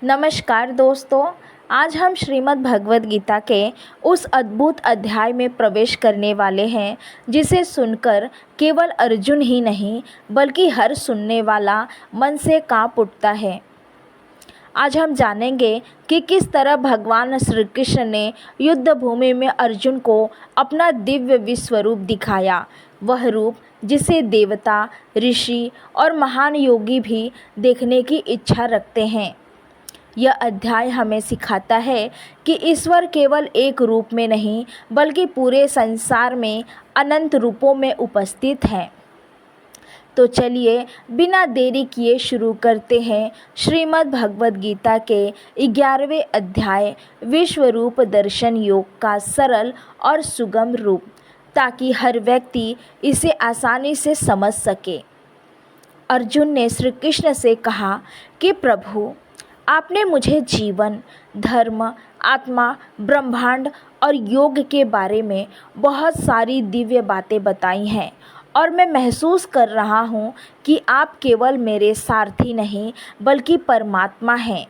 नमस्कार दोस्तों। आज हम श्रीमद् भगवद गीता के उस अद्भुत अध्याय में प्रवेश करने वाले हैं जिसे सुनकर केवल अर्जुन ही नहीं बल्कि हर सुनने वाला मन से कांप उठता है। आज हम जानेंगे कि किस तरह भगवान श्री कृष्ण ने युद्ध भूमि में अर्जुन को अपना दिव्य विश्वरूप दिखाया, वह रूप जिसे देवता, ऋषि और महान योगी भी देखने की इच्छा रखते हैं। यह अध्याय हमें सिखाता है कि ईश्वर केवल एक रूप में नहीं बल्कि पूरे संसार में अनंत रूपों में उपस्थित है। तो चलिए बिना देरी किए शुरू करते हैं श्रीमद् भगवद गीता के 11वें अध्याय विश्वरूप दर्शन योग का सरल और सुगम रूप, ताकि हर व्यक्ति इसे आसानी से समझ सके। अर्जुन ने श्री कृष्ण से कहा कि प्रभु, आपने मुझे जीवन, धर्म, आत्मा, ब्रह्मांड और योग के बारे में बहुत सारी दिव्य बातें बताई हैं और मैं महसूस कर रहा हूँ कि आप केवल मेरे सारथी नहीं बल्कि परमात्मा हैं।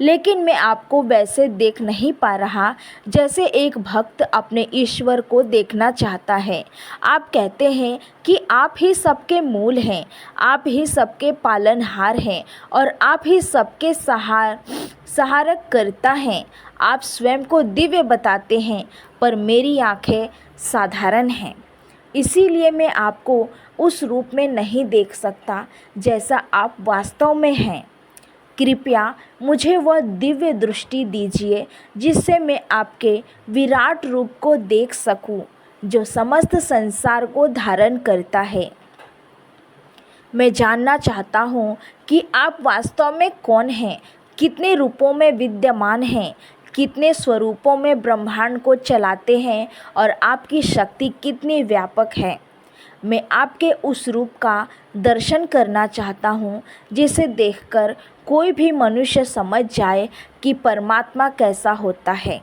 लेकिन मैं आपको वैसे देख नहीं पा रहा जैसे एक भक्त अपने ईश्वर को देखना चाहता है। आप कहते हैं कि आप ही सबके मूल हैं, आप ही सबके पालनहार हैं और आप ही सबके सहारक करता हैं। आप स्वयं को दिव्य बताते हैं, पर मेरी आंखें साधारण हैं, इसीलिए मैं आपको उस रूप में नहीं देख सकता जैसा आप वास्तव में हैं। कृपया मुझे वह दिव्य दृष्टि दीजिए जिससे मैं आपके विराट रूप को देख सकूं, जो समस्त संसार को धारण करता है। मैं जानना चाहता हूं कि आप वास्तव में कौन हैं, कितने रूपों में विद्यमान हैं, कितने स्वरूपों में ब्रह्मांड को चलाते हैं और आपकी शक्ति कितनी व्यापक है। मैं आपके उस रूप का दर्शन करना चाहता हूँ जिसे देखकर कोई भी मनुष्य समझ जाए कि परमात्मा कैसा होता है।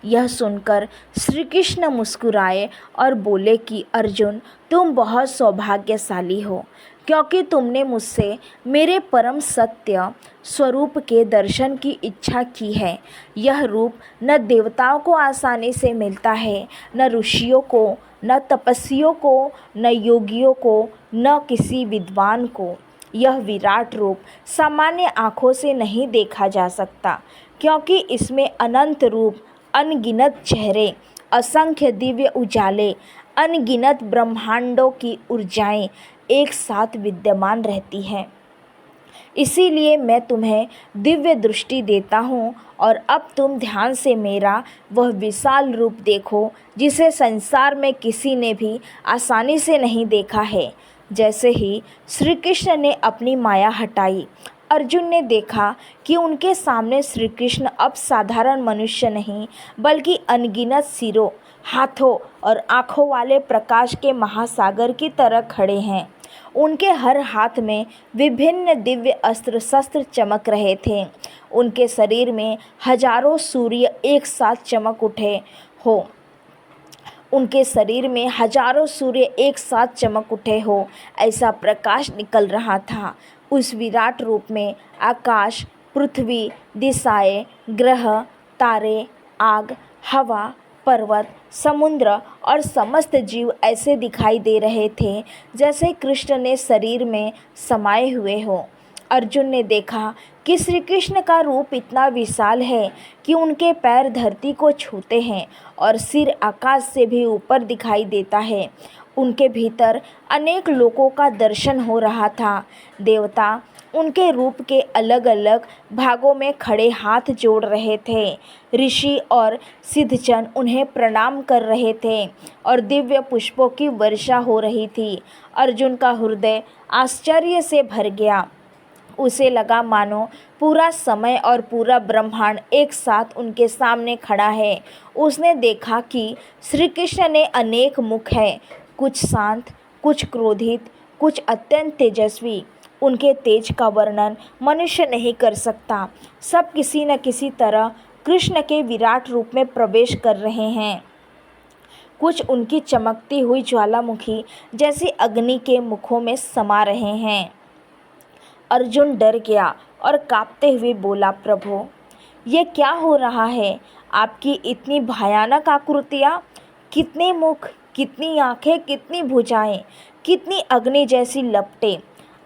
यह सुनकर श्री कृष्ण मुस्कुराए और बोले कि अर्जुन, तुम बहुत सौभाग्यशाली हो, क्योंकि तुमने मुझसे मेरे परम सत्य स्वरूप के दर्शन की इच्छा की है। यह रूप न देवताओं को आसानी से मिलता है, न ऋषियों को, न तपस्वियों को, न योगियों को, न किसी विद्वान को। यह विराट रूप सामान्य आँखों से नहीं देखा जा सकता, क्योंकि इसमें अनंत रूप, अनगिनत चेहरे, असंख्य दिव्य उजाले, अनगिनत ब्रह्मांडों की ऊर्जाएं एक साथ विद्यमान रहती हैं। इसीलिए मैं तुम्हें दिव्य दृष्टि देता हूँ और अब तुम ध्यान से मेरा वह विशाल रूप देखो जिसे संसार में किसी ने भी आसानी से नहीं देखा है। जैसे ही श्री कृष्ण ने अपनी माया हटाई, अर्जुन ने देखा कि उनके सामने श्री कृष्ण अब साधारण मनुष्य नहीं बल्कि अनगिनत सिरों, हाथों और आँखों वाले प्रकाश के महासागर की तरह खड़े हैं। उनके हर हाथ में विभिन्न दिव्य अस्त्र शस्त्र चमक रहे थे। उनके शरीर में हजारों सूर्य एक साथ चमक उठे हो ऐसा प्रकाश निकल रहा था। उस विराट रूप में आकाश, पृथ्वी, दिशाएं, ग्रह, तारे, आग, हवा, पर्वत, समुद्र और समस्त जीव ऐसे दिखाई दे रहे थे जैसे कृष्ण ने शरीर में समाये हुए हों। अर्जुन ने देखा कि श्री कृष्ण का रूप इतना विशाल है कि उनके पैर धरती को छूते हैं और सिर आकाश से भी ऊपर दिखाई देता है। उनके भीतर अनेक लोकों का दर्शन हो रहा था। देवता उनके रूप के अलग अलग भागों में खड़े हाथ जोड़ रहे थे। ऋषि और सिद्धजन उन्हें प्रणाम कर रहे थे और दिव्य पुष्पों की वर्षा हो रही थी। अर्जुन का हृदय आश्चर्य से भर गया। उसे लगा मानो पूरा समय और पूरा ब्रह्मांड एक साथ उनके सामने खड़ा है। उसने देखा कि श्री कृष्ण ने अनेक मुख हैं, कुछ शांत, कुछ क्रोधित, कुछ अत्यंत तेजस्वी। उनके तेज का वर्णन मनुष्य नहीं कर सकता। सब किसी न किसी तरह कृष्ण के विराट रूप में प्रवेश कर रहे हैं। कुछ उनकी चमकती हुई ज्वालामुखी जैसी अग्नि के मुखों में समा रहे हैं। अर्जुन डर गया और कांपते हुए बोला, प्रभु ये क्या हो रहा है? आपकी इतनी भयानक आकृतियाँ, कितने मुख, कितनी आंखें, कितनी भुजाएं, कितनी अग्नि जैसी लपटें।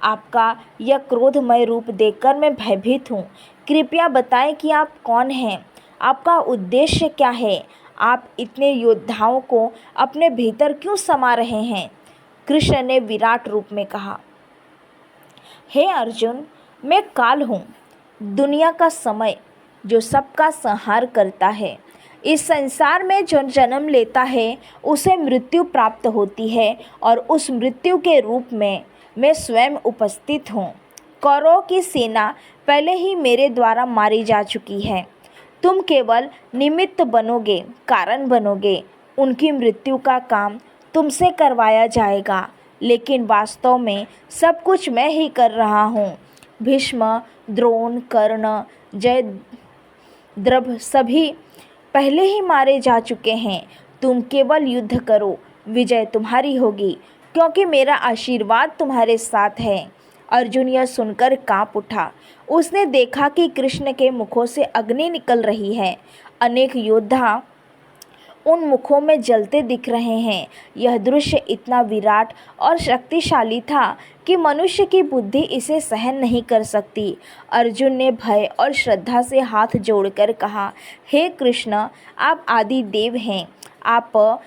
आपका यह क्रोधमय रूप देखकर मैं भयभीत हूँ। कृपया बताएं कि आप कौन हैं? आपका उद्देश्य क्या है? आप इतने योद्धाओं को अपने भीतर क्यों समा रहे हैं? कृष्ण ने विराट रूप में कहा, हे अर्जुन, मैं काल हूँ, दुनिया का समय, जो सबका संहार करता है। इस संसार में जो जन्म लेता है उसे मृत्यु प्राप्त होती है और उस मृत्यु के रूप में मैं स्वयं उपस्थित हूँ। कौरवों की सेना पहले ही मेरे द्वारा मारी जा चुकी है। तुम केवल निमित्त बनोगे, कारण बनोगे। उनकी मृत्यु का काम तुमसे करवाया जाएगा, लेकिन वास्तव में सब कुछ मैं ही कर रहा हूँ। भीष्म, द्रोण, कर्ण, जयद्रथ सभी पहले ही मारे जा चुके हैं। तुम केवल युद्ध करो, विजय तुम्हारी होगी, क्योंकि मेरा आशीर्वाद तुम्हारे साथ है। अर्जुन यह सुनकर कांप उठा। उसने देखा कि कृष्ण के मुखों से अग्नि निकल रही है। अनेक योद्धा उन मुखों में जलते दिख रहे हैं। यह दृश्य इतना विराट और शक्तिशाली था कि मनुष्य की बुद्धि इसे सहन नहीं कर सकती। अर्जुन ने भय और श्रद्धा से हाथ जोड़कर कहा, हे कृष्ण, आप आदि देव हैं, आप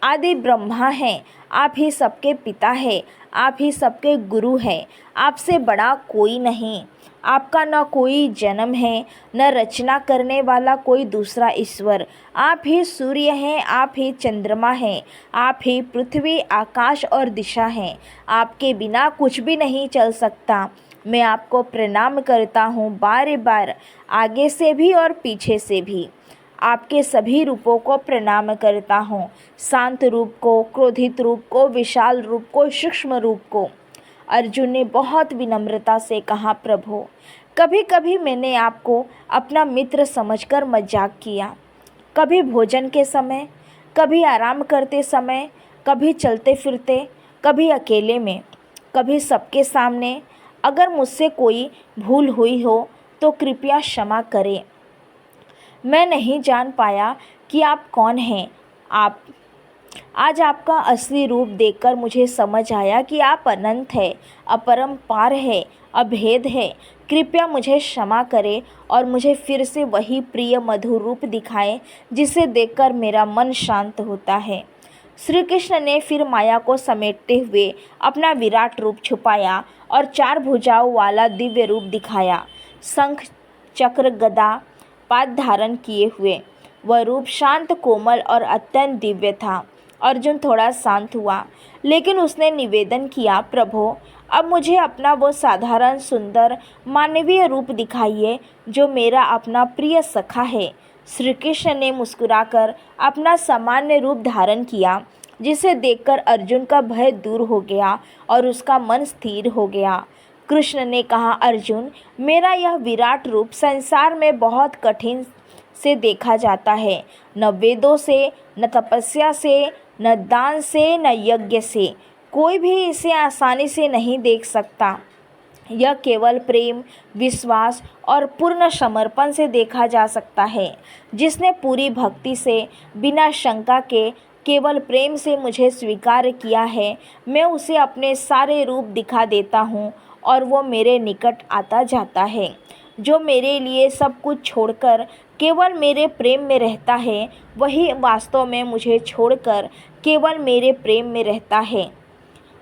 आदि ब्रह्मा हैं, आप ही सबके पिता हैं, आप ही सबके गुरु हैं, आपसे बड़ा कोई नहीं। आपका न कोई जन्म है, न रचना करने वाला कोई दूसरा ईश्वर। आप ही सूर्य हैं, आप ही चंद्रमा हैं, आप ही पृथ्वी, आकाश और दिशा हैं। आपके बिना कुछ भी नहीं चल सकता। मैं आपको प्रणाम करता हूँ बार बार, आगे से भी और पीछे से भी। आपके सभी रूपों को प्रणाम करता हूँ, शांत रूप को, क्रोधित रूप को, विशाल रूप को, सूक्ष्म रूप को। अर्जुन ने बहुत विनम्रता से कहा, प्रभु, कभी कभी मैंने आपको अपना मित्र समझकर मजाक किया। कभी भोजन के समय, कभी आराम करते समय, कभी चलते फिरते, कभी अकेले में, कभी सबके सामने। अगर मुझसे कोई भूल हुई हो तो कृपया क्षमा करें। मैं नहीं जान पाया कि आप कौन हैं। आज आपका असली रूप देखकर मुझे समझ आया कि आप अनंत है, अपरंपार है, अभेद है। कृपया मुझे क्षमा करें और मुझे फिर से वही प्रिय मधुर रूप दिखाएं जिसे देखकर मेरा मन शांत होता है। श्री कृष्ण ने फिर माया को समेटते हुए अपना विराट रूप छुपाया और 4 भुजाओं वाला दिव्य रूप दिखाया। शंख, चक्र, गदा पाद धारण किए हुए वह रूप शांत, कोमल और अत्यंत दिव्य था। अर्जुन थोड़ा शांत हुआ, लेकिन उसने निवेदन किया, प्रभु, अब मुझे अपना वो साधारण, सुंदर, मानवीय रूप दिखाइए जो मेरा अपना प्रिय सखा है। श्री कृष्ण ने मुस्कुराकर अपना सामान्य रूप धारण किया, जिसे देखकर अर्जुन का भय दूर हो गया और उसका मन स्थिर हो गया। कृष्ण ने कहा, अर्जुन, मेरा यह विराट रूप संसार में बहुत कठिन से देखा जाता है। न वेदों से, न तपस्या से, न दान से, न यज्ञ से कोई भी इसे आसानी से नहीं देख सकता। यह केवल प्रेम, विश्वास और पूर्ण समर्पण से देखा जा सकता है। जिसने पूरी भक्ति से, बिना शंका के, केवल प्रेम से मुझे स्वीकार किया है, मैं उसे अपने सारे रूप दिखा देता हूँ और वो मेरे निकट आता जाता है। जो मेरे लिए सब कुछ छोड़कर केवल मेरे प्रेम में रहता है, वही वास्तव में मुझे छोड़कर केवल मेरे प्रेम में रहता है।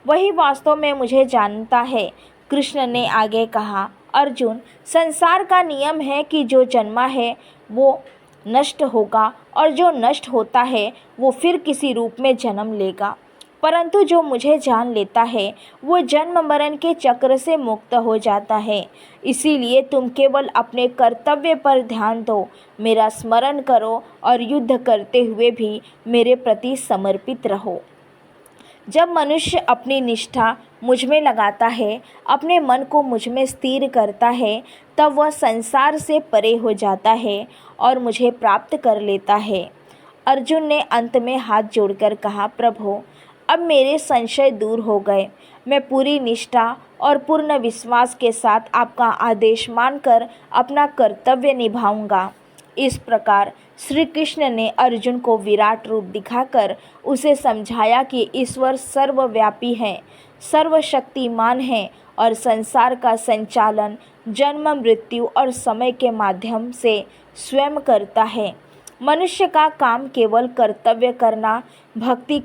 वही वास्तव में मुझे जानता है। कृष्ण ने आगे कहा, अर्जुन, संसार का नियम है कि जो जन्मा है वो नष्ट होगा और जो नष्ट होता है वो फिर किसी रूप में जन्म लेगा, परंतु जो मुझे जान लेता है वो जन्म मरण के चक्र से मुक्त हो जाता है। इसीलिए तुम केवल अपने कर्तव्य पर ध्यान दो, मेरा स्मरण करो और युद्ध करते हुए भी मेरे प्रति समर्पित रहो। जब मनुष्य अपनी निष्ठा मुझ में लगाता है, अपने मन को मुझ में स्थिर करता है, तब वह संसार से परे हो जाता है और मुझे प्राप्त कर लेता है। अर्जुन ने अंत में हाथ जोड़कर कहा, प्रभु, अब मेरे संशय दूर हो गए। मैं पूरी निष्ठा और पूर्ण विश्वास के साथ आपका आदेश मानकर अपना कर्तव्य निभाऊंगा। इस प्रकार श्री कृष्ण ने अर्जुन को विराट रूप दिखाकर उसे समझाया कि ईश्वर सर्वव्यापी है, सर्वशक्तिमान है और संसार का संचालन जन्म, मृत्यु और समय के माध्यम से स्वयं करता है। मनुष्य का काम केवल कर्तव्य करना, भक्ति